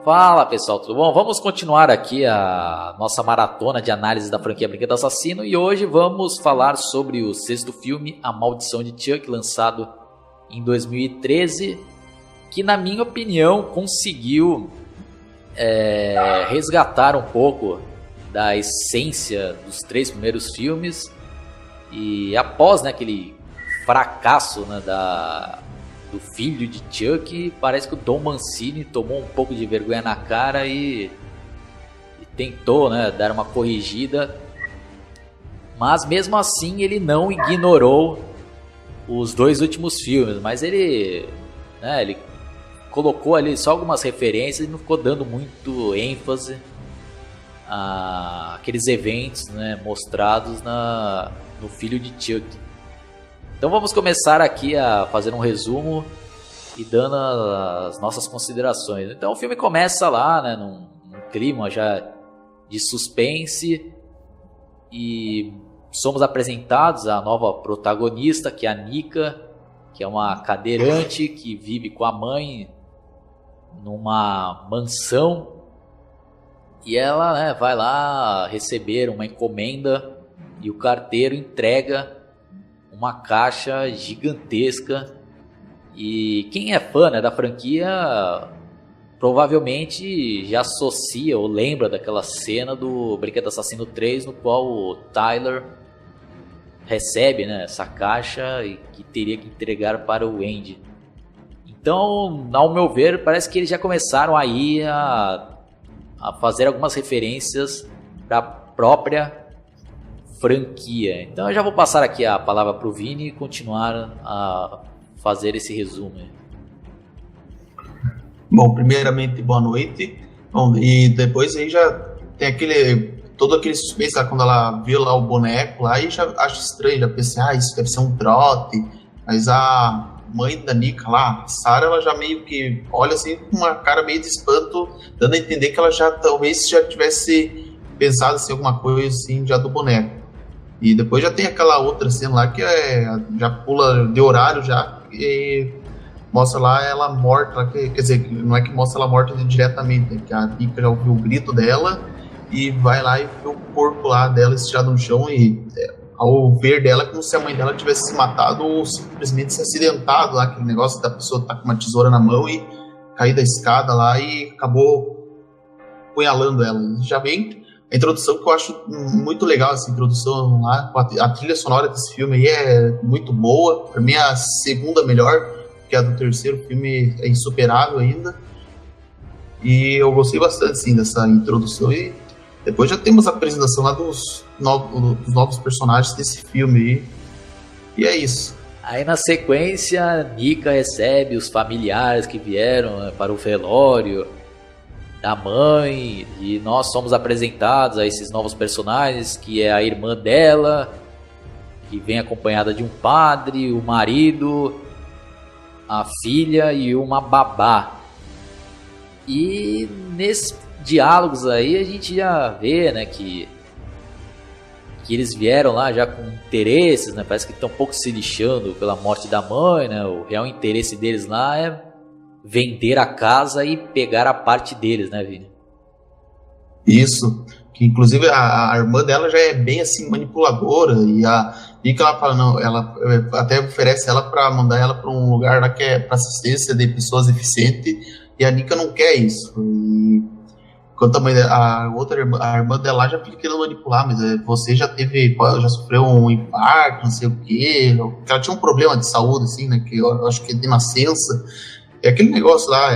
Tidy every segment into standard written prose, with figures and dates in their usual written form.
Fala pessoal, tudo bom? Vamos continuar aqui a nossa maratona de análise da franquia Brinquedo Assassino e hoje vamos falar sobre o sexto filme, A Maldição de Chuck, lançado em 2013, que na minha opinião conseguiu resgatar um pouco da essência dos três primeiros filmes e após aquele fracasso do filho de Chuck, parece que o Don Mancini tomou um pouco de vergonha na cara e tentou dar uma corrigida, mas mesmo assim ele não ignorou os dois últimos filmes, mas ele colocou ali só algumas referências e não ficou dando muito ênfase àqueles eventos mostrados no filho de Chuck. Então vamos começar aqui a fazer um resumo e dando as nossas considerações. Então o filme começa lá, num clima já de suspense e somos apresentados à nova protagonista, que é a Nika, que é uma cadeirante que vive com a mãe numa mansão e ela vai lá receber uma encomenda e o carteiro entrega uma caixa gigantesca. E quem é fã da franquia provavelmente já associa ou lembra daquela cena do Brinquedo Assassino 3, no qual o Tyler recebe essa caixa e que teria que entregar para o Andy. Então, ao meu ver, parece que eles já começaram aí a fazer algumas referências para a própria franquia. Então eu já vou passar aqui a palavra para o Vini e continuar a fazer esse resumo. Bom, primeiramente, boa noite. Bom, e depois aí já tem todo aquele suspense lá, quando ela viu lá o boneco lá, e já acho estranho, já pensei, isso deve ser um trote, mas a mãe da Nika lá, a Sarah, ela já meio que olha assim com uma cara meio de espanto, dando a entender que ela talvez já tivesse pensado assim, alguma coisa assim já do boneco. E depois já tem aquela outra cena lá que já pula de horário já e mostra lá ela morta, quer dizer, não é que mostra ela morta diretamente, né, que a Nika já ouviu o grito dela e vai lá e vê o corpo lá dela estirado no chão e ao ver dela como se a mãe dela tivesse se matado ou simplesmente se acidentado lá, aquele negócio da pessoa tá com uma tesoura na mão e cair da escada lá e acabou apunhalando ela. Já vem a introdução, que eu acho muito legal, essa introdução lá, a trilha sonora desse filme aí é muito boa, para mim é a segunda melhor, porque a do terceiro filme é insuperável ainda, e eu gostei bastante sim dessa introdução, e depois já temos a apresentação lá dos novos personagens desse filme aí, e é isso. Aí na sequência, Nika recebe os familiares que vieram para o velório da mãe, e nós somos apresentados a esses novos personagens, que é a irmã dela, que vem acompanhada de um padre, o marido, a filha e uma babá. E nesses diálogos aí a gente já vê que eles vieram lá já com interesses, parece que estão um pouco se lixando pela morte da mãe, o real interesse deles lá é vender a casa e pegar a parte deles, Vini? Isso, que inclusive a irmã dela já é bem assim manipuladora, e que ela fala, não, ela até oferece ela para mandar ela para um lugar lá que é para assistência de pessoas deficientes, e a Nika não quer isso. E enquanto a irmã dela já fica querendo manipular, mas você já sofreu um infarto, não sei o quê, porque ela tinha um problema de saúde assim, que eu acho que é de nascença. É aquele negócio lá,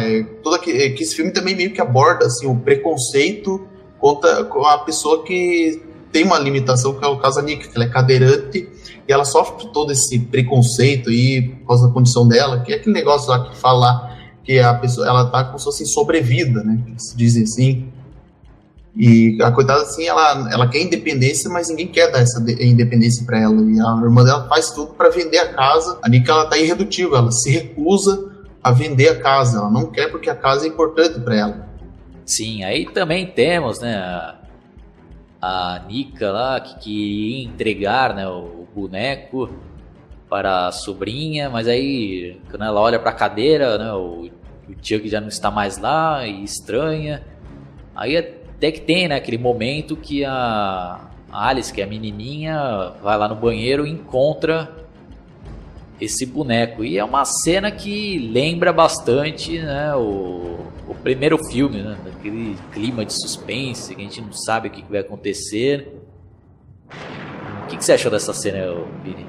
que esse filme também meio que aborda assim, o preconceito com a pessoa que tem uma limitação, que é o caso da Nika, que ela é cadeirante e ela sofre todo esse preconceito aí por causa da condição dela, que é aquele negócio lá que fala que a pessoa, ela tá como se fosse sobrevida, que se dizem assim. E a coitada assim, ela quer independência, mas ninguém quer dar essa independência para ela. E a irmã dela faz tudo para vender a casa. A Nika, ela tá irredutível, ela se recusa a vender a casa, ela não quer porque a casa é importante para ela. Sim, aí também temos a Nika lá que ia entregar o boneco para a sobrinha, mas aí quando ela olha para a cadeira, o o Chuck já não está mais lá e estranha. Aí até que tem, né, aquele momento que a Alice, que é a menininha, vai lá no banheiro e encontra esse boneco. E é uma cena que lembra bastante, né, o primeiro filme, né, daquele clima de suspense, que a gente não sabe o que vai acontecer. O que você achou dessa cena, Vini?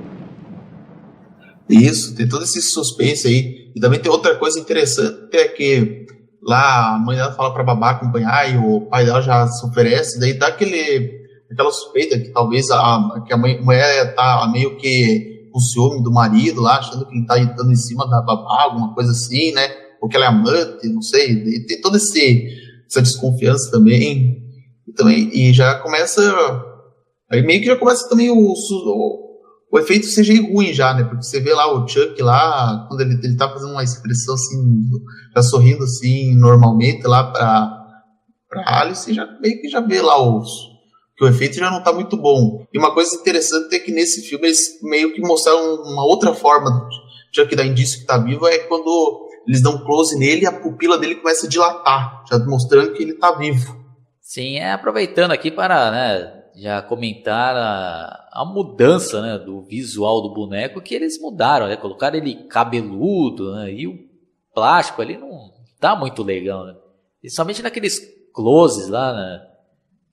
Isso, tem todo esse suspense aí. E também tem outra coisa interessante, é que lá a mãe dela fala pra babá acompanhar e o pai dela já se oferece, daí dá aquela suspeita que talvez que a mulher tá meio que com ciúme do marido lá, achando que ele tá dando em cima da babá, alguma coisa assim, né? Ou que ela é amante, não sei. Daí tem toda essa desconfiança também. E já começa... Aí meio que já começa também o efeito CGI ruim já, né? Porque você vê lá o Chuck lá, quando ele tá fazendo uma expressão assim, já sorrindo assim, normalmente lá pra Alice, e já meio que já vê lá que o efeito já não tá muito bom. E uma coisa interessante é que nesse filme eles meio que mostraram uma outra forma do Chuck dar indício que tá vivo, é quando eles dão close nele e a pupila dele começa a dilatar, já mostrando que ele tá vivo. Sim, aproveitando aqui para, né, já comentar a mudança, né, do visual do boneco, que eles mudaram, né, colocaram ele cabeludo, né, e o plástico ali não tá muito legal, né, principalmente naqueles closes lá, né,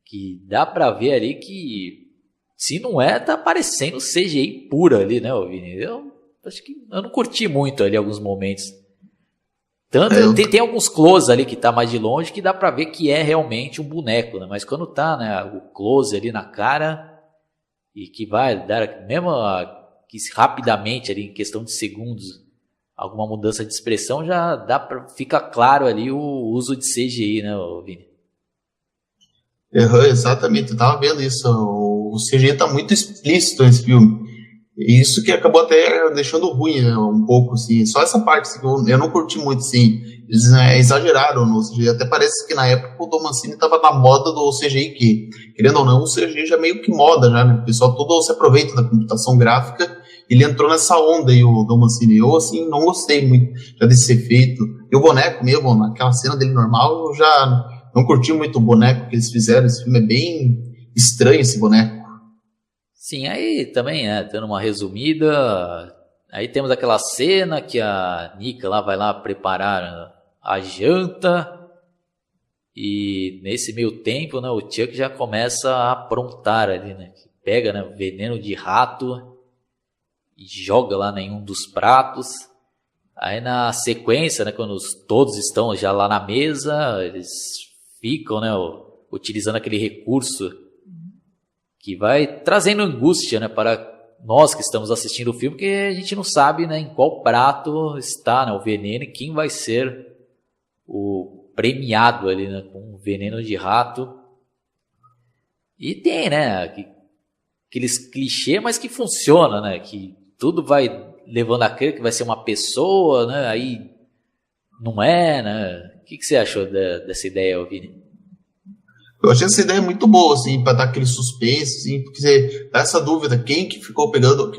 que dá pra ver ali que, se não tá parecendo CGI pura ali, né, Vini? Eu acho que eu não curti muito ali alguns momentos. Tanto tem alguns close ali que tá mais de longe que dá pra ver que é realmente um boneco, né? Mas quando tá, né, o close ali na cara e que vai dar, mesmo que rapidamente ali em questão de segundos, alguma mudança de expressão, já fica claro ali o uso de CGI, né, Vini? Exatamente, eu tava vendo isso. O CGI tá muito explícito nesse filme. Isso que acabou até deixando ruim, né, um pouco, assim. Só essa parte assim, que eu não curti muito, assim. Eles exageraram no CGI. Até parece que na época o Don Mancini tava na moda do CGI, que, querendo ou não, o CGI já é meio que moda, já, né? O pessoal todo se aproveita da computação gráfica. Ele entrou nessa onda aí, o Don Mancini. Eu, assim, não gostei muito já desse efeito. E o boneco mesmo, naquela cena dele normal, eu já não curti muito o boneco que eles fizeram. Esse filme é bem estranho, esse boneco. Sim, aí também, dando uma resumida, aí temos aquela cena que a Nika lá vai lá preparar a janta e nesse meio tempo, né, o Chuck já começa a aprontar ali, né, pega, né, veneno de rato e joga lá em um dos pratos. Aí na sequência, né, quando todos estão já lá na mesa, eles ficam, né, utilizando aquele recurso que vai trazendo angústia, né, para nós que estamos assistindo o filme, porque a gente não sabe, né, em qual prato está, né, o veneno e quem vai ser o premiado ali, né, com veneno de rato. E tem, né, aqueles clichês, mas que funciona, né, que tudo vai levando a crer que vai ser uma pessoa, né, aí não é, né. O que você achou dessa ideia, Vini? Eu achei essa ideia muito boa, assim, pra dar aquele suspense, assim, porque você dá essa dúvida, quem que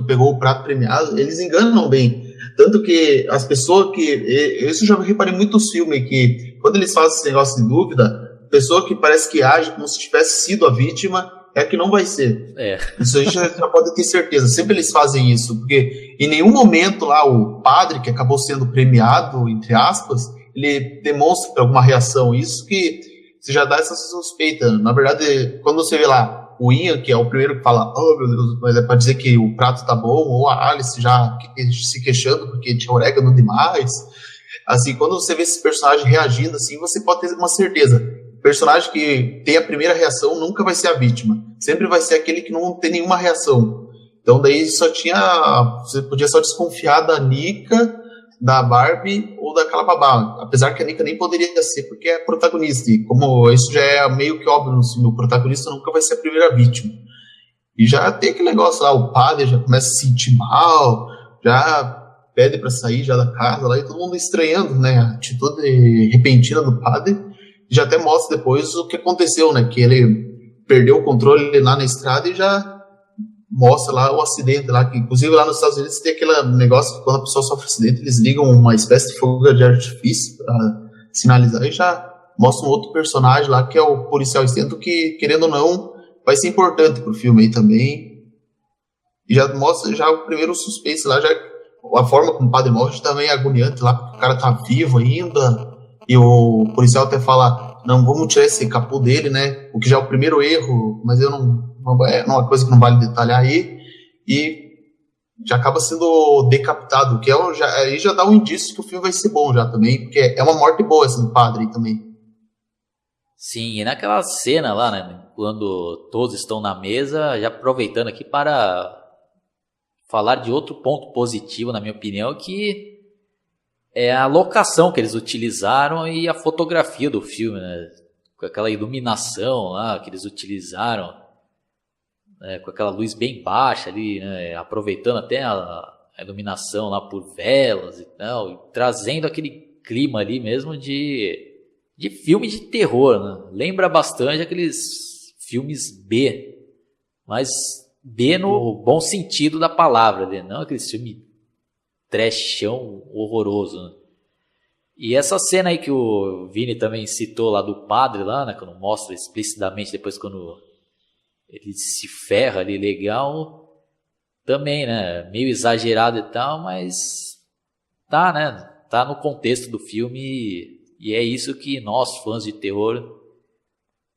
pegou o prato premiado, eles enganam bem. Tanto que as pessoas isso eu já reparei muito nos filmes, que quando eles fazem esse negócio de dúvida, a pessoa que parece que age como se tivesse sido a vítima, é a que não vai ser. Isso a gente já pode ter certeza. Sempre eles fazem isso, porque em nenhum momento lá o padre, que acabou sendo premiado, entre aspas, ele demonstra alguma reação. Isso que você já dá essa suspeita. Na verdade, quando você vê lá o Ian, que é o primeiro que fala, oh meu Deus, mas é pra dizer que o prato tá bom, ou a Alice já se queixando porque tinha orégano demais. Assim, quando você vê esse personagem reagindo assim, você pode ter uma certeza. O personagem que tem a primeira reação nunca vai ser a vítima. Sempre vai ser aquele que não tem nenhuma reação. Então daí você podia só desconfiar da Nika, da Barbie ou daquela babá, apesar que a Nika nem poderia ser porque é a protagonista, e como isso já é meio que óbvio no filme, o protagonista nunca vai ser a primeira vítima. E já tem aquele negócio lá, o padre já começa a se sentir mal, já pede pra sair já da casa lá, e todo mundo estranhando, né, a atitude repentina do padre, e já até mostra depois o que aconteceu, né, que ele perdeu o controle lá na estrada e já mostra lá o acidente lá, que inclusive lá nos Estados Unidos tem aquele negócio que quando a pessoa sofre acidente, eles ligam uma espécie de fogo de artifício para sinalizar, e já mostra um outro personagem lá, que é o policial extento, que, querendo ou não, vai ser importante pro filme aí também. E já mostra já o primeiro suspense lá, já a forma como o padre morre também é agoniante lá, porque o cara tá vivo ainda, e o policial até fala, não, vamos tirar esse capô dele, né, o que já é o primeiro erro, mas eu não é uma coisa que não vale detalhar aí, e já acaba sendo decapitado, que aí já dá um indício que o filme vai ser bom já também, porque é uma morte boa essa do padre aí também. Sim, e naquela cena lá, né, quando todos estão na mesa, já aproveitando aqui para falar de outro ponto positivo, na minha opinião, que é a locação que eles utilizaram e a fotografia do filme, né, com aquela iluminação lá que eles utilizaram, né, com aquela luz bem baixa ali, né, aproveitando até a iluminação lá por velas e tal, e trazendo aquele clima ali mesmo de filme de terror, né? Lembra bastante aqueles filmes B, mas B no bom sentido da palavra, né? Não aquele filme trashão horroroso, né? E essa cena aí que o Vini também citou lá do padre lá, né? Quando mostra explicitamente depois quando ele se ferra ali legal, também, né? Meio exagerado e tal, mas tá, né? Tá no contexto do filme. E é isso que nós, fãs de terror,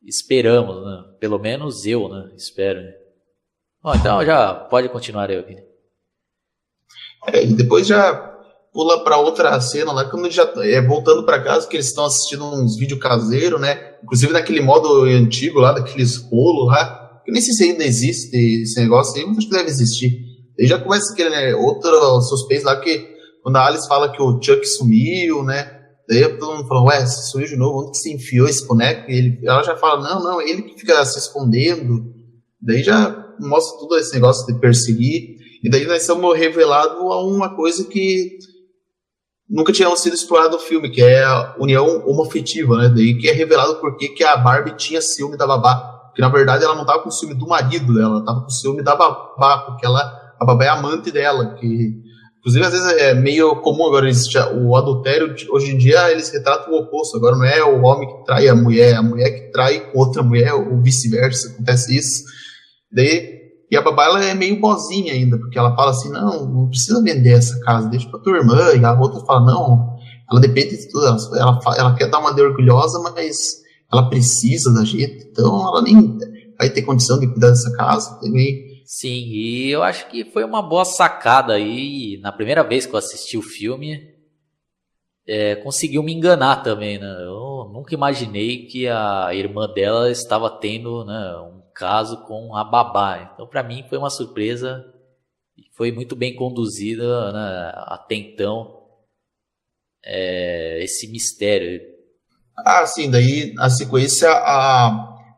esperamos, né? Pelo menos eu, né? Espero, né? Bom, então já pode continuar aí, Vini. E depois já pula para outra cena lá, quando já voltando para casa, que eles estão assistindo uns vídeos caseiros, né? Inclusive naquele modo antigo lá, daqueles rolos lá, que eu nem sei se ainda existe esse negócio aí, mas acho que deve existir. Aí já começa aquele, né, outro suspense lá, que quando a Alice fala que o Chuck sumiu, né? Daí todo mundo fala, ué, você sumiu de novo, onde que você enfiou esse boneco? E ela já fala, não, é ele que fica se escondendo. Daí já mostra todo esse negócio de perseguir. E daí nós somos revelados a uma coisa que nunca tinha sido explorado no filme, que é a união homoafetiva, né? Daí que é revelado por que a Barbie tinha ciúme da babá. Porque na verdade ela não estava com ciúme do marido dela, ela estava com ciúme da babá, porque a babá é amante dela, que... Inclusive, às vezes é meio comum agora o adultério, hoje em dia eles retratam o oposto, agora não é o homem que trai a mulher que trai outra mulher, ou vice-versa, acontece isso. E a babá ela é meio bozinha ainda, porque ela fala assim, não precisa vender essa casa, deixa pra tua irmã, e a outra fala, não, ela depende de tudo, ela quer dar uma de orgulhosa, mas ela precisa da gente, então ela nem vai ter condição de cuidar dessa casa, também. Sim, e eu acho que foi uma boa sacada aí, na primeira vez que eu assisti o filme, conseguiu me enganar também, né? Eu nunca imaginei que a irmã dela estava tendo, né, um caso com a babá, então para mim foi uma surpresa e foi muito bem conduzida, né, até então, esse mistério. Ah, sim, daí a sequência,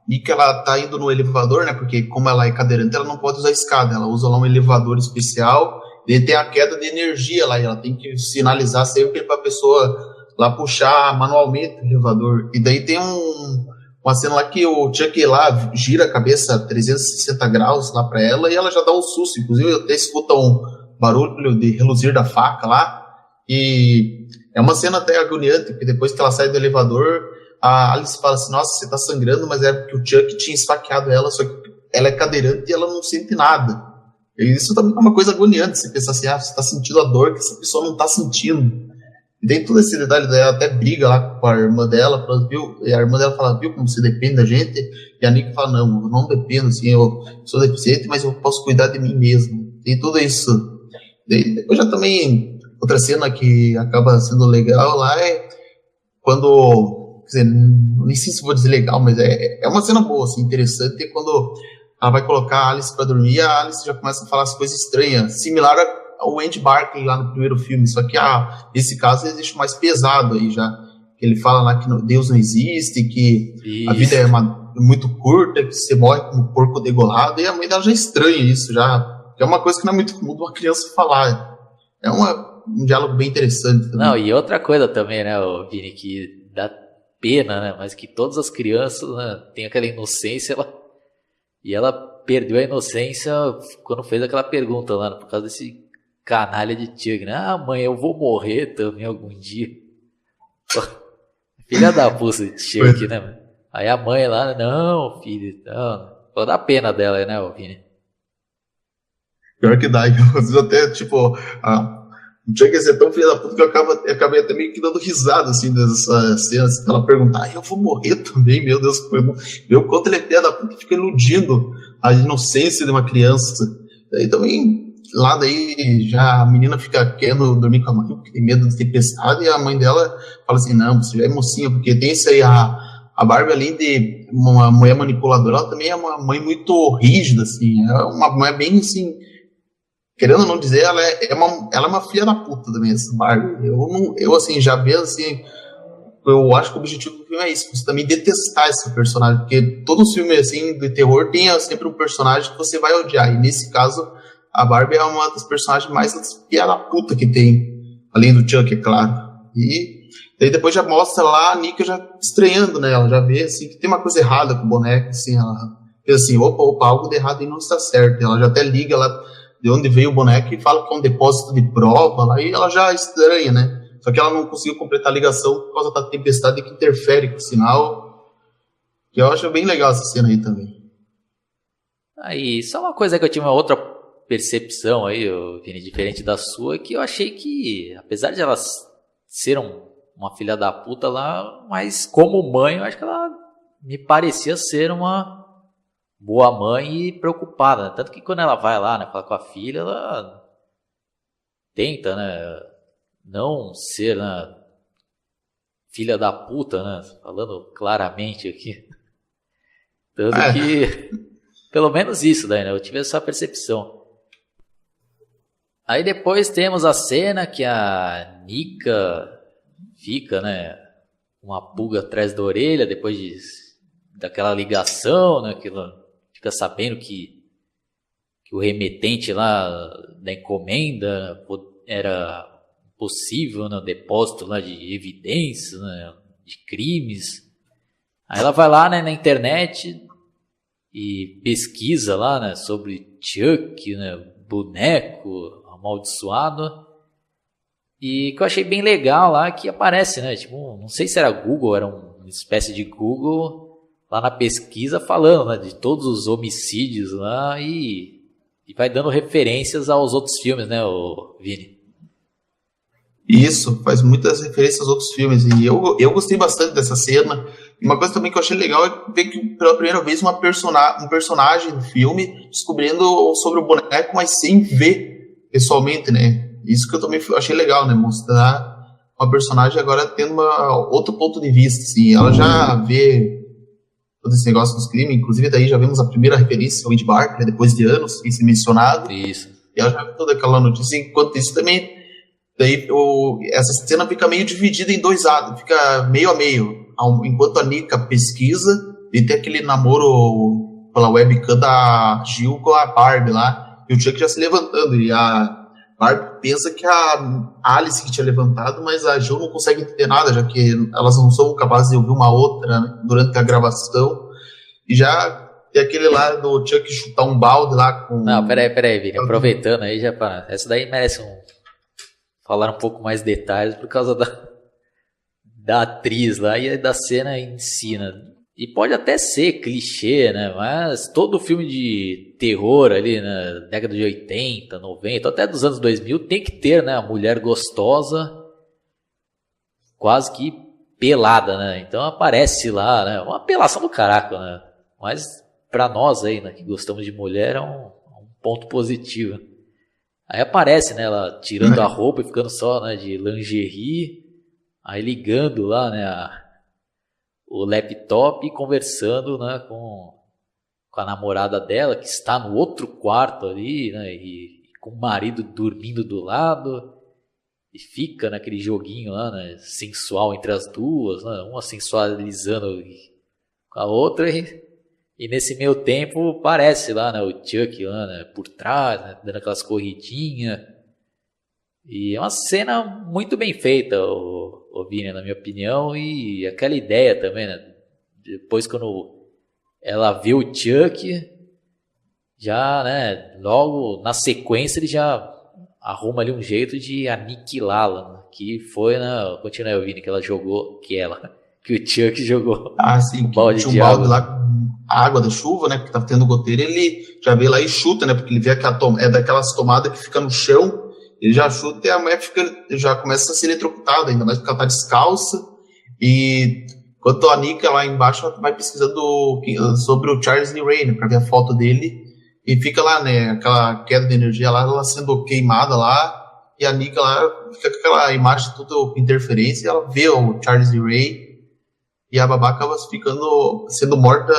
Nika, ela tá indo no elevador, né, porque como ela é cadeirante, ela não pode usar escada, ela usa lá um elevador especial, e tem a queda de energia lá, e ela tem que sinalizar sempre pra pessoa lá puxar manualmente o elevador, e daí tem uma cena lá que o Chuck lá gira a cabeça 360 graus lá pra ela, e ela já dá um susto, inclusive até escuta um barulho de reluzir da faca lá, e é uma cena até agoniante, porque depois que ela sai do elevador, a Alice fala assim, nossa, você tá sangrando, mas é porque o Chuck tinha esfaqueado ela, só que ela é cadeirante e ela não sente nada. E isso também é uma coisa agoniante, você pensar assim, você tá sentindo a dor que essa pessoa não tá sentindo. E tem todo esse detalhe dela, até briga lá com a irmã dela, viu? E a irmã dela fala, viu como você depende da gente? E a Nick fala, não, eu não dependo, assim, eu sou deficiente, mas eu posso cuidar de mim mesmo. Tem tudo isso. Depois já também, outra cena que acaba sendo legal lá é quando... Quer dizer, nem sei se vou dizer legal, mas é uma cena boa, assim, interessante. É quando ela vai colocar a Alice pra dormir, a Alice já começa a falar as coisas estranhas, similar ao Andy Barclay lá no primeiro filme, só que nesse caso existe mais pesado aí já. Que ele fala lá que Deus não existe, que isso. A vida é muito curta, que você morre como porco degolado, e a mãe dela já estranha isso, já. Que é uma coisa que não é muito comum uma criança falar. É um diálogo bem interessante também. Não, e outra coisa também, né, Vini, que dá pena, né, mas que todas as crianças, né, têm aquela inocência, E ela perdeu a inocência quando fez aquela pergunta lá, por causa desse canalha de Chuck, né? Ah, mãe, eu vou morrer também algum dia. Filha da puta de Chuck, né, mano? Aí a mãe lá, não, filho, não. Pô, dá pena dela, né, Vini? Pior que dá, às vezes até, tipo, o Chuck ia ser tão filha da puta que eu acabei até meio que dando risada, assim, dessas cenas. Ela perguntar, eu vou morrer também, meu Deus, meu quanto ele é filha da puta que fica iludindo a inocência de uma criança. Daí também, lá daí, já a menina fica querendo dormir com a mãe, porque tem medo de tempestade, e a mãe dela fala assim, não, você já é mocinha, porque tem isso aí, a Barbie, além de uma mulher manipuladora, ela também é uma mãe muito rígida, assim, é uma mulher bem, assim, querendo ou não dizer, ela é uma filha da puta também, essa Barbie. Eu assim, já vejo, assim, eu acho que o objetivo do filme é isso, você também detestar esse personagem, porque todo filme, assim, de terror tem sempre um personagem que você vai odiar, e nesse caso, a Barbie é uma das personagens mais filha da puta que tem, além do Chuck, é claro. E daí depois já mostra lá a Nika já estranhando, né? Ela já vê assim que tem uma coisa errada com o boneco, assim, ela pensa assim, opa, algo de errado aí não está certo. Ela já até liga lá de onde veio o boneco e fala que é um depósito de prova lá, e ela já estranha, né? Só que ela não conseguiu completar a ligação por causa da tempestade que interfere com o sinal. Que eu acho bem legal essa cena aí também. Aí, só uma coisa que eu tive uma outra percepção aí, Vini, diferente da sua, que eu achei que, apesar de ela ser uma filha da puta lá, mas como mãe, eu acho que ela me parecia ser uma boa mãe e preocupada, né? Tanto que quando ela vai lá, né, falar com a filha, ela tenta, né, não ser, né, filha da puta, né, falando claramente aqui. Tanto que, pelo menos isso daí, né, eu tive essa percepção. Aí depois temos a cena que a Nika fica, né, uma pulga atrás da orelha depois daquela ligação, né, que ela fica sabendo que o remetente lá da encomenda era possível, né, o depósito lá de evidências, né, de crimes. Aí ela vai lá, né, na internet e pesquisa lá, né, sobre Chuck, né, boneco amaldiçoado. E que eu achei bem legal lá que aparece, né? Tipo, não sei se era Google, era uma espécie de Google lá na pesquisa falando, né, de todos os homicídios lá e vai dando referências aos outros filmes, né, Vini? Isso, faz muitas referências aos outros filmes. E eu gostei bastante dessa cena. E uma coisa também que eu achei legal é ver que pela primeira vez um personagem do filme descobrindo sobre o boneco, mas sem ver pessoalmente, né? Isso que eu também achei legal, né? Mostrar uma personagem agora tendo outro ponto de vista, assim. Ela já vê todo esse negócio dos crimes, inclusive daí já vemos a primeira referência ao Ed Barker, né? Depois de anos sem ser mencionado. Isso. E ela já viu toda aquela notícia. Enquanto isso também, daí essa cena fica meio dividida em dois lados, fica meio a meio. Enquanto a Nika pesquisa, e tem aquele namoro pela webcam da Jill com a Barbie lá, e o Chuck já se levantando, e a Barbie pensa que a Alice que tinha levantado, mas a Jill não consegue entender nada, já que elas não são capazes de ouvir uma outra, né, durante a gravação. E já tem aquele lá do Chuck chutar um balde lá com... Não, peraí, Vini, aproveitando aí já para... Essa daí merece falar um pouco mais detalhes por causa da atriz lá e da cena em si, né? E pode até ser clichê, né? Mas todo filme de terror ali na década de 80, 90, até dos anos 2000 tem que ter, né, a mulher gostosa quase que pelada, né? Então aparece lá, né? Uma apelação do caraca, né? Mas pra nós aí, né, que gostamos de mulher, é um ponto positivo. Aí aparece, né, ela tirando a roupa e ficando só, né, de lingerie, aí ligando lá, né, o laptop e conversando, né, com a namorada dela, que está no outro quarto ali, né, e com o marido dormindo do lado, e fica naquele joguinho lá, né, sensual entre as duas, né, uma sensualizando com a outra, e nesse meio tempo parece lá, né, o Chuck lá, né, por trás, né, dando aquelas corridinhas. E é uma cena muito bem feita, o Vini, na minha opinião, e aquela ideia também, né, depois quando ela vê o Chuck, já, né, logo na sequência ele já arruma ali um jeito de aniquilá-la, né? Que foi, né, continua aí, Vini, que ela jogou, que o Chuck jogou Ah, sim, um que balde tinha um de balde água. lá com água da chuva, né? Porque tava tendo goteira, ele já vê lá e chuta, né? Porque ele vê que é daquelas tomadas que fica no chão, ele já chuta e a mulher já começa a ser eletrocutada, ainda mais porque ela tá descalça. E enquanto a Nika lá embaixo ela vai pesquisando sobre o Charles Lee Ray, né? Pra ver a foto dele. E fica lá, né? Aquela queda de energia lá, ela sendo queimada lá. E a Nika lá fica com aquela imagem tudo com interferência. E ela vê o Charles Lee Ray. E a babá acaba sendo morta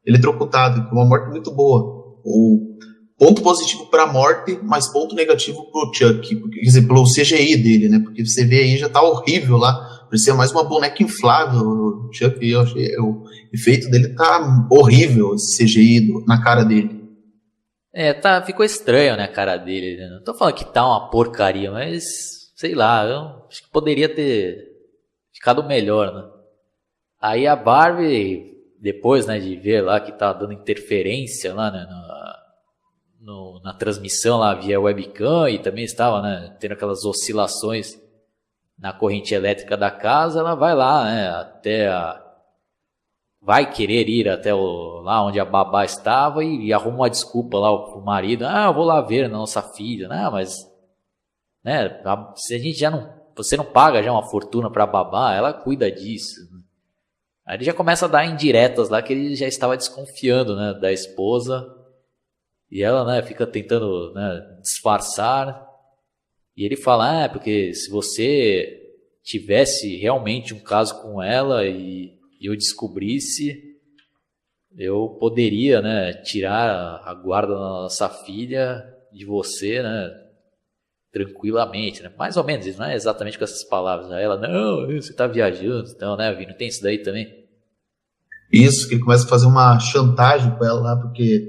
eletrocutada, que é uma morte muito boa. O ponto positivo para a morte, mas ponto negativo para o Chuck, quer dizer, pelo CGI dele, né? Porque você vê aí já tá horrível lá, parecia mais uma boneca inflável. O Chuck, eu achei, o efeito dele tá horrível, esse CGI na cara dele. Ficou estranho, né, a cara dele, né? Não tô falando que tá uma porcaria, mas sei lá, eu acho que poderia ter ficado melhor, né? Aí a Barbie, depois, né, de ver lá que tá dando interferência lá, né, na transmissão lá via webcam e também estava, né, tendo aquelas oscilações na corrente elétrica da casa, ela vai lá, né, vai querer ir até lá onde a babá estava e arruma uma desculpa lá pro marido. Ah, eu vou lá ver a nossa filha. Não, mas, né, se a gente você não paga já uma fortuna pra babá, ela cuida disso. Aí ele já começa a dar indiretas lá que ele já estava desconfiando, né, da esposa. E ela, né, fica tentando, né, disfarçar. E ele fala, porque se você tivesse realmente um caso com ela e eu descobrisse, eu poderia, né, tirar a guarda da nossa filha de você, né, tranquilamente, né? Mais ou menos isso, não é exatamente com essas palavras. Aí ela, não, você tá viajando, então, né, Vini, tem isso daí também? Isso, que ele começa a fazer uma chantagem com ela lá, porque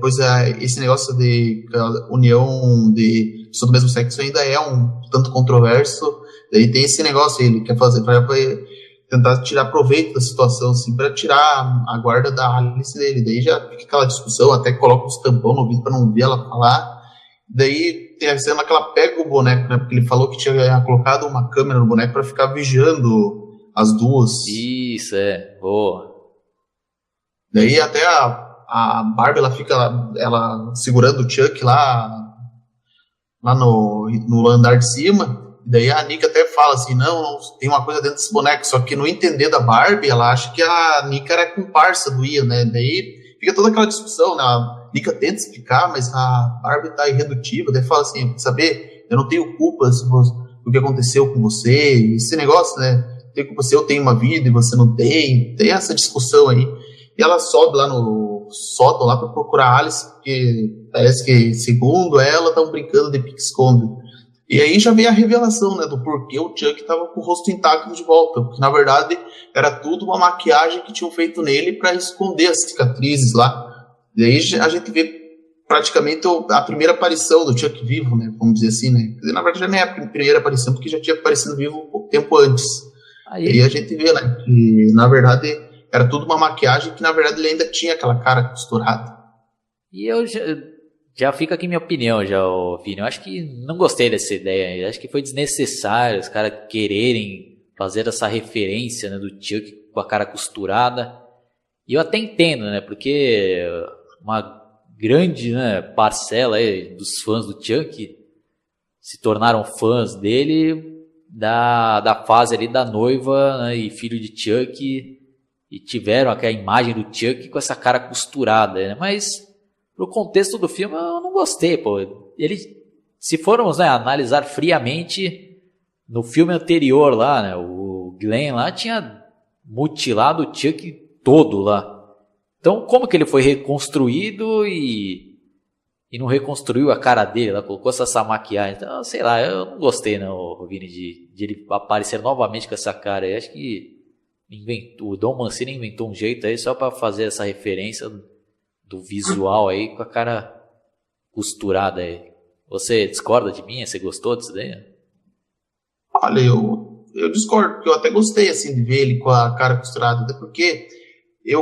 pois esse negócio de união de pessoas do mesmo sexo ainda é um tanto controverso. Daí tem esse negócio, ele quer fazer para tentar tirar proveito da situação, assim, para tirar a guarda da Alice dele. Daí já fica aquela discussão, até coloca os tampão no ouvido para não ver ela falar. Daí tem a cena que ela pega o boneco, né? Porque ele falou que tinha colocado uma câmera no boneco para ficar vigiando as duas. Isso, boa. Daí até a Barbie, ela fica ela segurando o Chuck lá no andar de cima. Daí a Nika até fala assim, não, tem uma coisa dentro desse boneco, só que no entender da Barbie, ela acha que a Nika era comparsa do Ian, né? Daí fica toda aquela discussão, né? A Nika tenta explicar, mas a Barbie tá irredutível. Daí fala assim, saber, eu não tenho culpa do que aconteceu com você, esse negócio, né? Tem culpa se eu tenho uma vida e você não tem. Tem essa discussão aí. E ela sobe lá no sótão lá para procurar a Alice, porque parece que, segundo ela, estão brincando de pique-esconde. E aí já vem a revelação, né, do porquê o Chuck estava com o rosto intacto de volta, porque na verdade era tudo uma maquiagem que tinham feito nele para esconder as cicatrizes lá. E aí a gente vê praticamente a primeira aparição do Chuck vivo, né, vamos dizer assim, né. Na verdade já nem é a primeira aparição, porque já tinha aparecido vivo um pouco tempo antes. E aí a gente vê, né, que na verdade era tudo uma maquiagem que na verdade ele ainda tinha aquela cara costurada. E eu já fica aqui minha opinião, Vini. Eu acho que não gostei dessa ideia. Eu acho que foi desnecessário os caras quererem fazer essa referência, né, do Chuck com a cara costurada. E eu até entendo, né, porque uma grande, né, parcela aí dos fãs do Chuck se tornaram fãs dele da fase ali da noiva, né, e filho de Chuck, e tiveram aquela imagem do Chuck com essa cara costurada, né, mas pro contexto do filme eu não gostei, pô. Se formos, né, analisar friamente, no filme anterior lá, né, o Glenn lá tinha mutilado o Chuck todo lá. Então como que ele foi reconstruído e não reconstruiu a cara dele, ela colocou essa maquiagem? Então, sei lá, eu não gostei não, Vini, de ele aparecer novamente com essa cara. Eu acho que o Don Mancini inventou um jeito aí só para fazer essa referência do visual aí com a cara costurada aí. Você discorda de mim? Você gostou disso daí? Olha, eu discordo, porque eu até gostei assim de ver ele com a cara costurada, até porque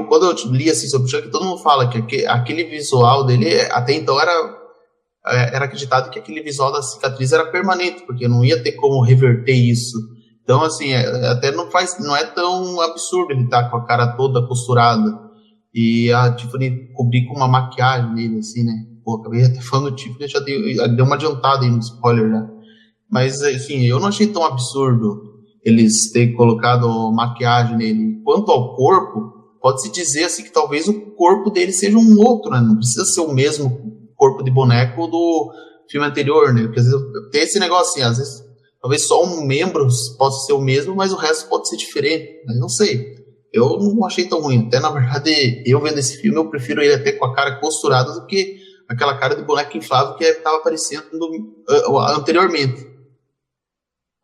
quando eu li assim sobre o Chuck, todo mundo fala que aquele visual dele, até então era acreditado que aquele visual da cicatriz era permanente, porque não ia ter como reverter isso. Então, assim, até não é tão absurdo ele estar com a cara toda costurada e a Tiffany cobrir com uma maquiagem nele, assim, né? Pô, acabei até falando do Tiffany, já deu uma adiantada aí no spoiler, né? Mas, enfim, eu não achei tão absurdo eles terem colocado maquiagem nele. Quanto ao corpo, pode-se dizer assim que talvez o corpo dele seja um outro, né? Não precisa ser o mesmo corpo de boneco do filme anterior, né? Porque às vezes tem esse negócio assim, às vezes talvez só um membro possa ser o mesmo, mas o resto pode ser diferente. Mas não sei. Eu não achei tão ruim. Até, na verdade, eu vendo esse filme, eu prefiro ele até com a cara costurada do que aquela cara de boneco inflável que estava aparecendo anteriormente.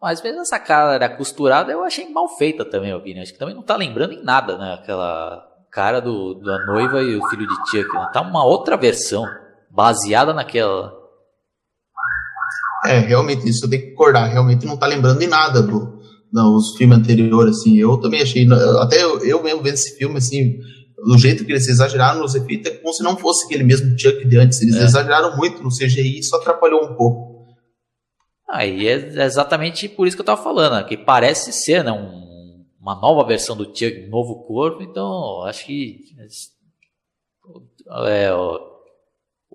Mas mesmo essa cara costurada eu achei mal feita também, Vini. Acho que também não tá lembrando em nada, né? Aquela cara da noiva e o filho de Chuck, né? Tá uma outra versão, baseada naquela. Realmente, isso eu tenho que concordar. Realmente não tá lembrando em nada dos filmes anteriores, assim. Eu também achei, até eu mesmo vendo esse filme, assim, do jeito que eles exageraram nos efeitos, é como se não fosse aquele mesmo Chuck de antes. Eles exageraram muito no CGI e isso atrapalhou um pouco. E é exatamente por isso que eu tava falando, né? Que parece ser, né, uma nova versão do Chuck, um novo corpo, então acho que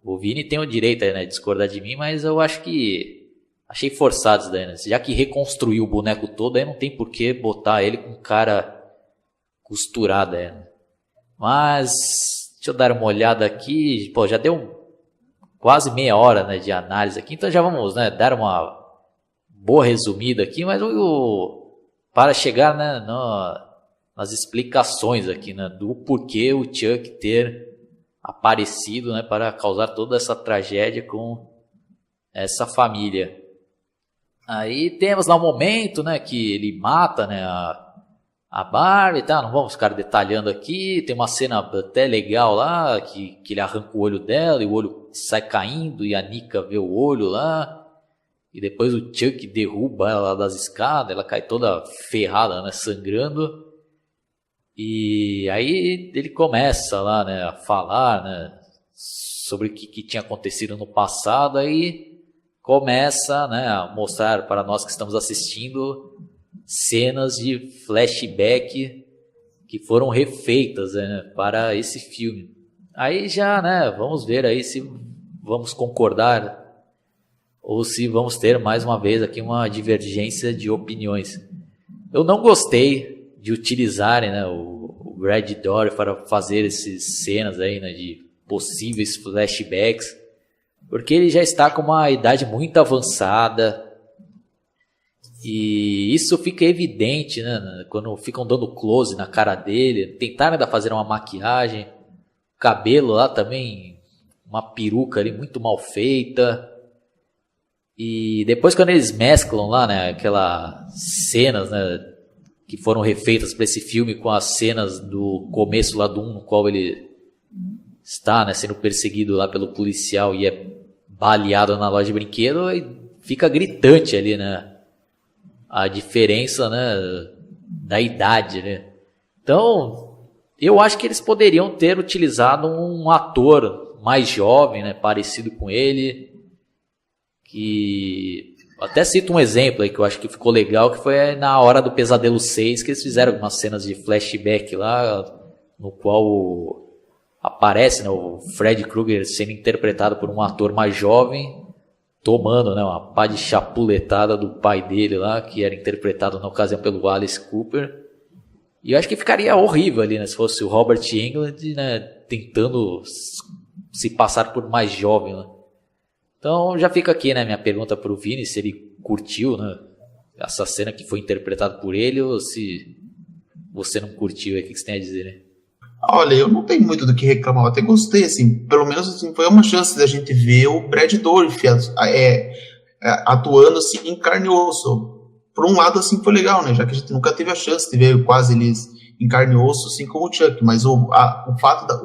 o Vini tem o direito aí, né, de discordar de mim, mas eu acho que achei forçado isso daí, né? Já que reconstruiu o boneco todo, aí não tem por que botar ele com cara costurada, né? Mas deixa eu dar uma olhada aqui, pô, já deu quase meia hora, né, de análise aqui, então já vamos, né, dar uma boa resumida aqui, mas para chegar, né, nas explicações aqui, né, do porquê o Chuck ter aparecido, né, para causar toda essa tragédia com essa família. Aí temos lá um momento, né, que ele mata, né, a Barbie, tá? Não vamos ficar detalhando aqui. Tem uma cena até legal lá que ele arranca o olho dela e o olho sai caindo e a Nika vê o olho lá. E depois o Chuck derruba ela das escadas, ela cai toda ferrada, né, sangrando. E aí ele começa lá, né, a falar, né, sobre o que tinha acontecido no passado. Aí começa, né, a mostrar para nós que estamos assistindo cenas de flashback que foram refeitas, né, para esse filme. Aí já, né, vamos ver aí se vamos concordar ou se vamos ter mais uma vez aqui uma divergência de opiniões. Eu não gostei de utilizarem, né, o Brad Dourif para fazer essas cenas aí, né, de possíveis flashbacks, porque ele já está com uma idade muito avançada e isso fica evidente, né, quando ficam dando close na cara dele, tentaram ainda fazer uma maquiagem, cabelo lá também, uma peruca ali muito mal feita. E depois quando eles mesclam lá, né, aquelas cenas, né, que foram refeitas para esse filme com as cenas do começo lá do 1, no qual ele está, né, sendo perseguido lá pelo policial e é baleado na loja de brinquedo, e fica gritante ali, né, a diferença, né, da idade, né. Então, eu acho que eles poderiam ter utilizado um ator mais jovem, né, parecido com ele, que até cito um exemplo aí que eu acho que ficou legal, que foi na Hora do Pesadelo 6, que eles fizeram algumas cenas de flashback lá, no qual aparece, né, o Fred Krueger sendo interpretado por um ator mais jovem, tomando, né, uma pá de chapuletada do pai dele lá, que era interpretado na ocasião pelo Alice Cooper. E eu acho que ficaria horrível ali, né, se fosse o Robert Englund, né, tentando se passar por mais jovem, né. Então já fica aqui, né, minha pergunta para o Vini, se ele curtiu, né, essa cena que foi interpretada por ele, ou se você não curtiu, o que você tem a dizer, né? Olha, eu não tenho muito do que reclamar, eu até gostei, assim, pelo menos assim, foi uma chance da gente ver o Brad Dourif atuando assim em carne e osso. Por um lado, assim, foi legal, né, já que a gente nunca teve a chance de ver quase eles em carne e osso, assim como o Chuck, mas o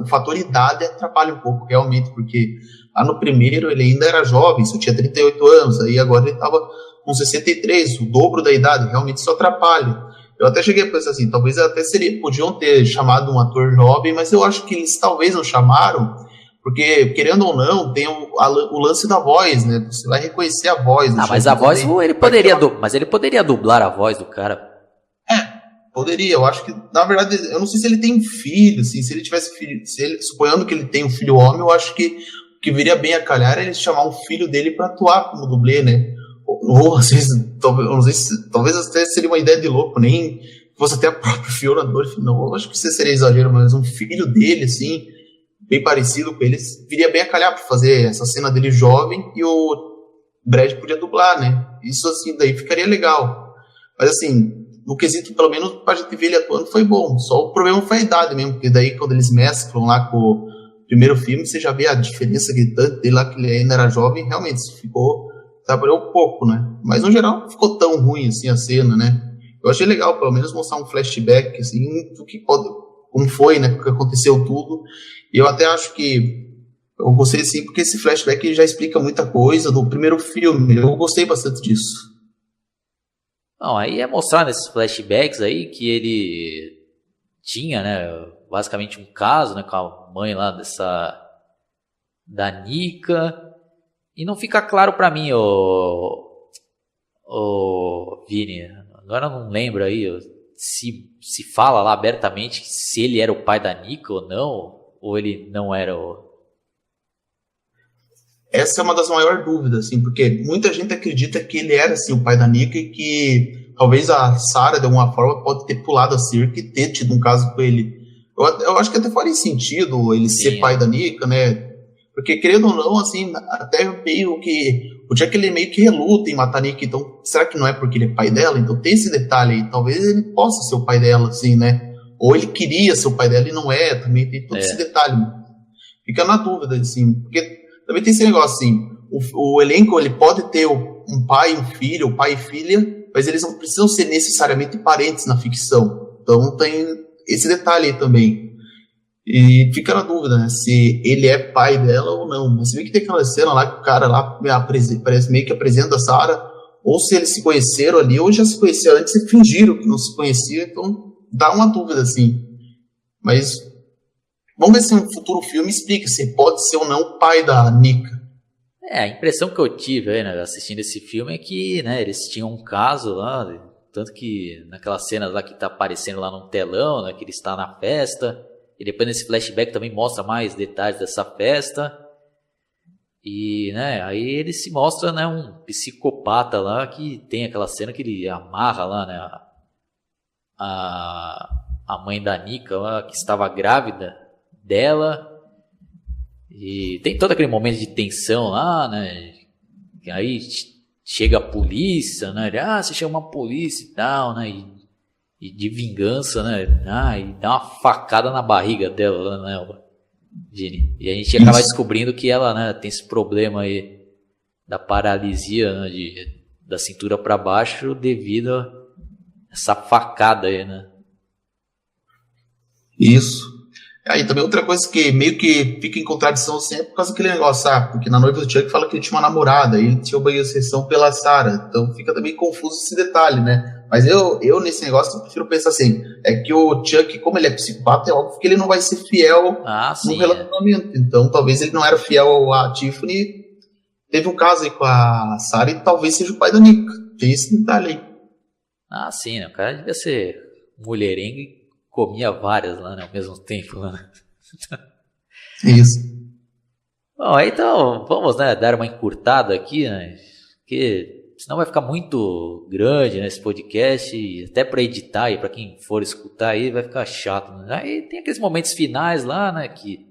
fator idade atrapalha um pouco, realmente, porque lá no primeiro ele ainda era jovem, só tinha 38 anos, aí agora ele estava com 63, o dobro da idade, realmente isso atrapalha. Eu até cheguei a pensar assim, talvez até podiam ter chamado um ator jovem, mas eu acho que eles talvez não chamaram, porque, querendo ou não, tem o lance da voz, né? Você vai reconhecer a voz do Mas a Chuck voz, também. mas ele poderia dublar a voz do cara. Poderia, eu acho que, na verdade, eu não sei se ele tem filho, assim, se ele tivesse filho, suponhando que ele tem um filho homem, eu acho que o que viria bem a calhar é ele chamar um filho dele para atuar como dublê, né? Ou às vezes, talvez até seria uma ideia de louco, nem fosse até a própria Fiona Dourif, não, eu acho que isso seria exagero, mas um filho dele, assim, bem parecido com ele, viria bem a calhar para fazer essa cena dele jovem e o Brad podia dublar, né? Isso, assim, daí ficaria legal. Mas, assim, no quesito, pelo menos, pra gente ver ele atuando, foi bom. Só o problema foi a idade mesmo, porque daí, quando eles mesclam lá com o primeiro filme, você já vê a diferença gritante dele lá, que ele ainda era jovem, realmente, trabalhou um pouco, né? Mas, no geral, não ficou tão ruim, assim, a cena, né? Eu achei legal, pelo menos, mostrar um flashback, assim, do que como foi, né? Porque aconteceu tudo. E eu até acho que eu gostei, sim, porque esse flashback já explica muita coisa do primeiro filme. Eu gostei bastante disso. Não, aí é mostrar nesses flashbacks aí que ele tinha, né, basicamente um caso, né, com a mãe lá da Nika, e não fica claro pra mim, o Vini, agora eu não lembro aí se fala lá abertamente se ele era o pai da Nika ou não, ou ele não era o... Essa é uma das maiores dúvidas, assim, porque muita gente acredita que ele era, assim, o pai da Nika e que talvez a Sarah, de alguma forma, pode ter pulado a cerca e ter tido um caso com ele. Eu acho que até faria sentido ele ser pai da Nika, né? Porque, querendo ou não, assim, até meio que... O Jack, ele meio que reluta em matar a Nika, então será que não é porque ele é pai dela? Então tem esse detalhe aí, talvez ele possa ser o pai dela, assim, né? Ou ele queria ser o pai dela e não é, também tem todo esse detalhe. Fica na dúvida, assim, porque... Também tem esse negócio assim, o elenco ele pode ter um pai e um filho, o pai e filha, mas eles não precisam ser necessariamente parentes na ficção. Então tem esse detalhe aí também. E fica na dúvida, né, se ele é pai dela ou não. Mas você vê que tem aquela cena lá que o cara lá parece meio que apresenta a Sarah, ou se eles se conheceram ali, ou já se conheciam antes e fingiram que não se conheciam, então dá uma dúvida assim. Mas... vamos ver se um futuro filme explica se pode ser ou não o pai da Nika. A impressão que eu tive aí, né, assistindo esse filme é que, né, eles tinham um caso lá, tanto que naquela cena lá que tá aparecendo lá no telão, né, que ele está na festa, e depois nesse flashback também mostra mais detalhes dessa festa, e, né, aí ele se mostra, né, um psicopata lá que tem aquela cena que ele amarra lá, né, a mãe da Nika lá, que estava grávida dela, e tem todo aquele momento de tensão lá, né, que aí chega a polícia, né, você chama a polícia e tal, né, e de vingança, né, e dá uma facada na barriga dela, né, Gini, e a gente acaba descobrindo que ela, né, tem esse problema aí da paralisia, né, da cintura para baixo devido a essa facada aí, né. Isso. Aí também outra coisa que meio que fica em contradição sempre é por causa daquele negócio, porque na noiva do Chuck fala que ele tinha uma namorada, e ele tinha uma sessão pela Sarah, então fica também confuso esse detalhe, né? Mas eu nesse negócio eu prefiro pensar assim, é que o Chuck, como ele é psicopata, é óbvio que ele não vai ser fiel no relacionamento, então talvez ele não era fiel a Tiffany, teve um caso aí com a Sarah e talvez seja o pai da Nika, tem esse detalhe aí. Sim, né? O cara devia ser mulherengo e comia várias lá, né, ao mesmo tempo. Né? Isso. Bom, então vamos, né, dar uma encurtada aqui, né, porque senão vai ficar muito grande, né, esse podcast, e até para editar e para quem for escutar aí vai ficar chato. Né? Aí tem aqueles momentos finais lá, né, que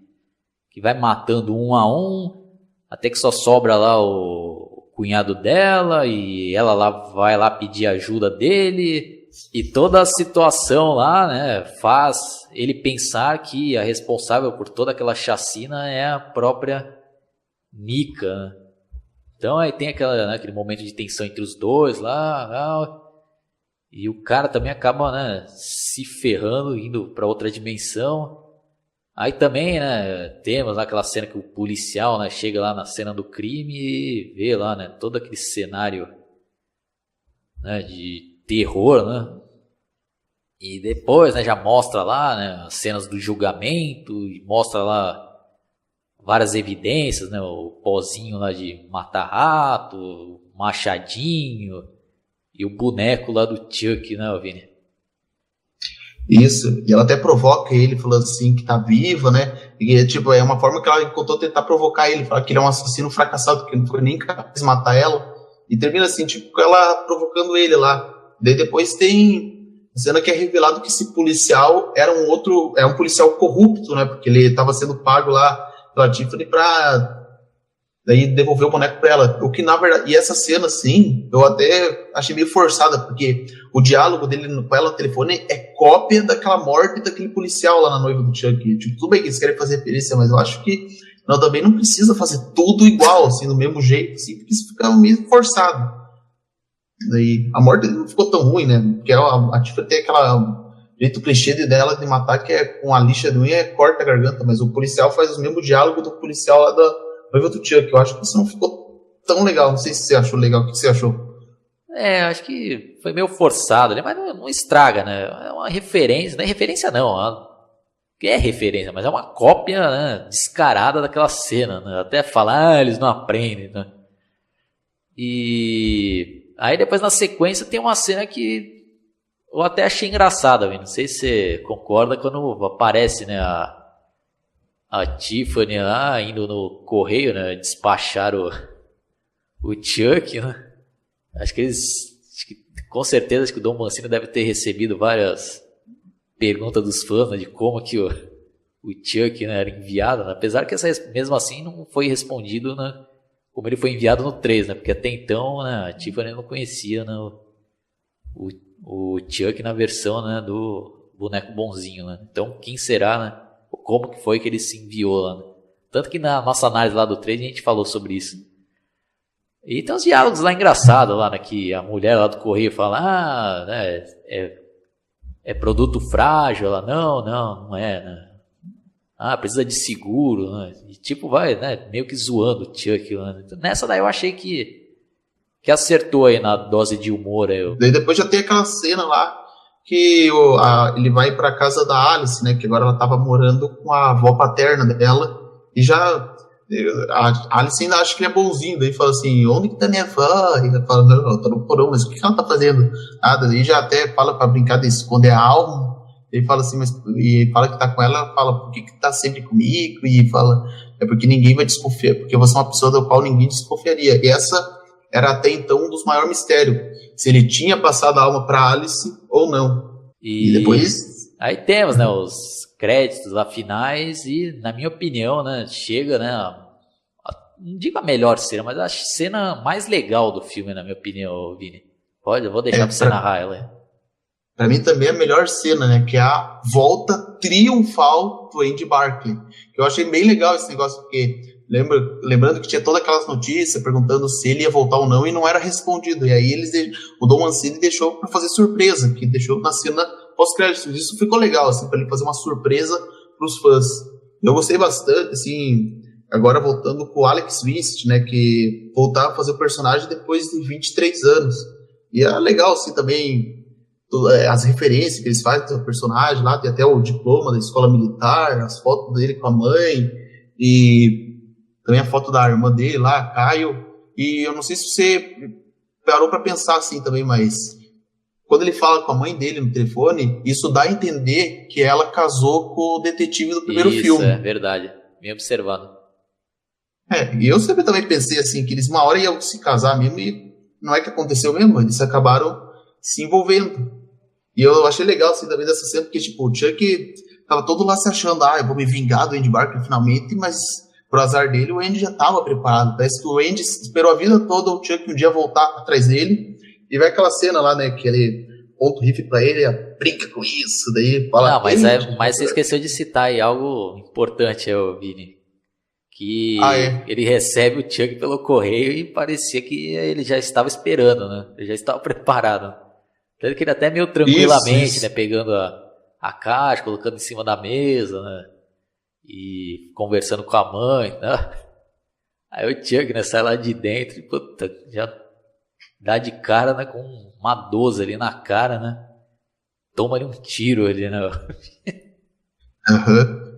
vai matando um a um, até que só sobra lá o cunhado dela e ela lá vai lá pedir ajuda dele. E toda a situação lá, né, faz ele pensar que a responsável por toda aquela chacina é a própria Nika. Né? Então aí tem aquele momento de tensão entre os dois lá, e o cara também acaba, né, se ferrando, indo para outra dimensão. Aí também, né, temos aquela cena que o policial, né, chega lá na cena do crime e vê lá, né, todo aquele cenário, né, de terror, né? E depois, né, já mostra lá, né, as cenas do julgamento, e mostra lá várias evidências, né, o pozinho lá de matar rato, o machadinho e o boneco lá do Chuck, né, Vini? Isso, e ela até provoca ele, falando assim, que tá viva, né? E, tipo, é uma forma que ela encontrou tentar provocar ele, falar que ele é um assassino fracassado, que não foi nem capaz de matar ela. E termina assim, tipo, com ela provocando ele lá. Daí depois tem a cena que é revelado que esse policial era um policial corrupto, né? Porque ele estava sendo pago lá pela Tiffany pra daí devolver o boneco pra ela. O que na verdade. E essa cena, assim, eu até achei meio forçada, porque o diálogo dele com ela no telefone é cópia daquela morte daquele policial lá na noiva do Chuck. Tipo, tudo bem que eles querem fazer referência, mas eu acho que não, também não precisa fazer tudo igual, assim, do mesmo jeito, assim, porque isso fica meio forçado. Daí, a morte dele não ficou tão ruim, né? Porque a Tiffany tem aquela jeito clichê dela de matar, que é com a lixa de unha, corta a garganta, mas o policial faz o mesmo diálogo do policial lá da noiva do Chuck. Eu acho que isso não ficou tão legal. Não sei se você achou legal. O que você achou? Acho que foi meio forçado, né? Mas não estraga, né? É uma referência, não é referência não, é referência, mas é uma cópia, né, descarada daquela cena, né? Até falar, eles não aprendem, né? E aí depois na sequência tem uma cena que eu até achei engraçada, não sei se você concorda, quando aparece, né, a Tiffany lá indo no correio, né, despachar o Chuck, né? Acho que com certeza, acho que o Dom Mancini deve ter recebido várias perguntas dos fãs, né, de como que o Chuck, né, era enviado, né? Apesar que mesmo assim não foi respondido, né, como ele foi enviado no 3, né? Porque até então, né, a Tiffany não conhecia, né, o Chuck na versão, né, do boneco bonzinho, né? Então quem será, né? Como que foi que ele se enviou lá, né? Tanto que na nossa análise lá do 3 a gente falou sobre isso. E tem uns diálogos lá engraçados lá, né, que a mulher lá do correio fala, né, é produto frágil, ela, não é, né? Precisa de seguro, né? E tipo, vai, né, meio que zoando o Chuck lá, né? Nessa daí eu achei que acertou aí na dose de humor aí. Daí depois já tem aquela cena lá que ele vai pra casa da Alice, né, que agora ela tava morando com a avó paterna dela, e já a Alice ainda acha que ele é bonzinho, daí fala assim, onde que tá minha avó? E ela fala, não, ela tá no porão, mas o que ela tá fazendo? Nada, daí já até fala pra brincar de esconder a alma, ele fala assim, e fala que tá com ela, fala, por que tá sempre comigo? E fala, é porque ninguém vai desconfiar, porque você é uma pessoa do qual ninguém desconfiaria. E essa era até então um dos maiores mistérios, se ele tinha passado a alma pra Alice ou não. E depois... Aí temos, né, os créditos lá finais e, na minha opinião, né, chega, né, não digo a melhor cena, mas a cena mais legal do filme, na minha opinião, Vini. Olha, eu vou deixar pra você narrar ela. Pra mim também é a melhor cena, né, que é a volta triunfal do Andy Barclay. Eu achei bem legal esse negócio, porque lembrando que tinha todas aquelas notícias perguntando se ele ia voltar ou não, e não era respondido. E aí o Dom Mancini deixou pra fazer surpresa, que deixou na cena pós-créditos. Isso ficou legal, assim, pra ele fazer uma surpresa pros fãs. Eu gostei bastante, assim, agora voltando com o Alex Winst, né, que voltava a fazer o personagem depois de 23 anos. E é legal, assim, também as referências que eles fazem do personagem lá, tem até o diploma da escola militar, as fotos dele com a mãe, e também a foto da irmã dele lá, Caio. E eu não sei se você parou pra pensar assim também, mas quando ele fala com a mãe dele no telefone, isso dá a entender que ela casou com o detetive do primeiro filme. Isso, é verdade. Bem observado. E eu sempre também pensei assim, que eles uma hora iam se casar mesmo, e não é que aconteceu mesmo, eles acabaram se envolvendo. E eu achei legal assim também dessa cena, porque tipo, o Chuck tava todo lá se achando, eu vou me vingar do Andy Barclay finalmente, mas pro azar dele, o Andy já tava preparado. Parece que o Andy esperou a vida toda o Chuck um dia voltar atrás dele. E vai aquela cena lá, né, que ele ponta o rifle pra ele, brinca com isso, daí fala... Não, mas você esqueceu de citar aí algo importante, Vini. Que ele recebe o Chuck pelo correio e parecia que ele já estava esperando, né? Ele já estava preparado. Tanto que ele até meio tranquilamente, né, pegando a caixa, colocando em cima da mesa, né? E conversando com a mãe, né? Aí o Chuck, né, sai lá de dentro e, puta, já dá de cara, né, com uma 12 ali na cara, né? toma ali um tiro ali, né?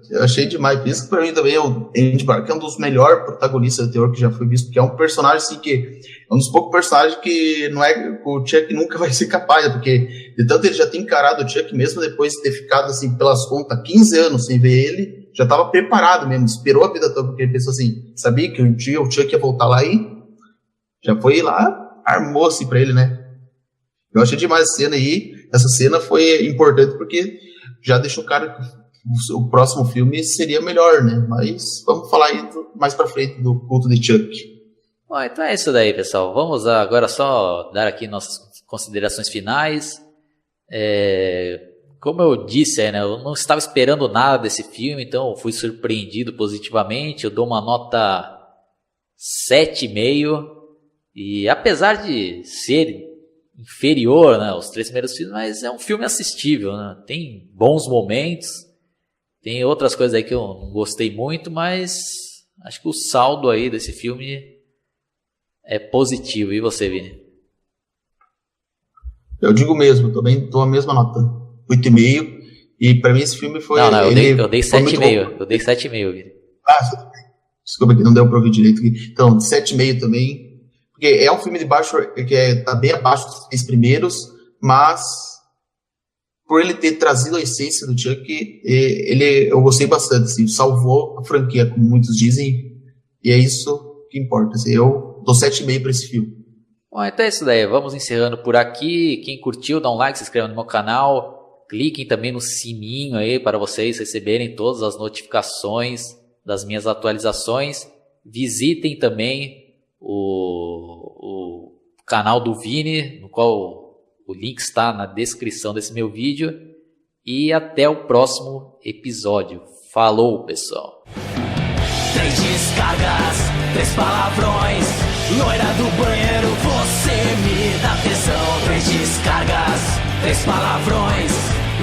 Eu achei demais. Por isso que pra mim também o Andy Barclay é um dos melhores protagonistas de terror que já foi visto, porque é um personagem assim que é um dos poucos personagens que não é o Chuck nunca vai ser capaz, porque de tanto ele já ter encarado o Chuck, mesmo depois de ter ficado assim pelas contas 15 anos sem ver ele, já estava preparado mesmo, esperou a vida toda, porque ele pensou assim, sabia que um dia o Chuck ia voltar lá e já foi lá, armou assim pra ele, né? Eu achei demais a cena aí. Essa cena foi importante porque já deixou claro que o próximo filme seria melhor, né? Mas vamos falar aí mais pra frente do culto de Chuck. Bom, então é isso daí, pessoal. Vamos agora só dar aqui nossas considerações finais. Como eu disse, né, eu não estava esperando nada desse filme, então eu fui surpreendido positivamente. Eu dou uma nota 7,5. E apesar de ser inferior, né, aos 3 primeiros filmes, mas é um filme assistível, né? Tem bons momentos. Tem outras coisas aí que eu não gostei muito, mas acho que o saldo aí desse filme é positivo. E você, Vini? Eu digo mesmo, também dou a mesma nota, 8,5. E pra mim esse filme foi... Não, eu dei 7,5. Eu dei 7,5, Vini. Desculpa que não deu pra ouvir direito aqui. Então, 7,5 também. Porque é um filme de baixo, tá bem abaixo dos 3 primeiros, mas... por ele ter trazido a essência do Chuck, eu gostei bastante, assim, salvou a franquia, como muitos dizem, e é isso que importa. Assim, eu dou 7,5 para esse filme. Bom, então é isso daí, vamos encerrando por aqui. Quem curtiu, dá um like, se inscreva no meu canal, cliquem também no sininho aí para vocês receberem todas as notificações das minhas atualizações. Visitem também o canal do Vini, no qual o link está na descrição desse meu vídeo. E até o próximo episódio. Falou, pessoal. 3 descargas, 3 palavrões. Loira do banheiro, você me dá tesão. 3 descargas, 3 palavrões.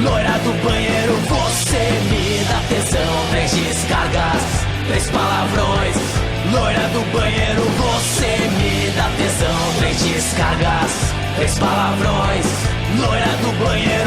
Loira do banheiro, você me dá tesão. 3 descargas, 3 palavrões. Loira do banheiro, você me dá tesão. 3 descargas, 3 palavrões. Loira do banheiro.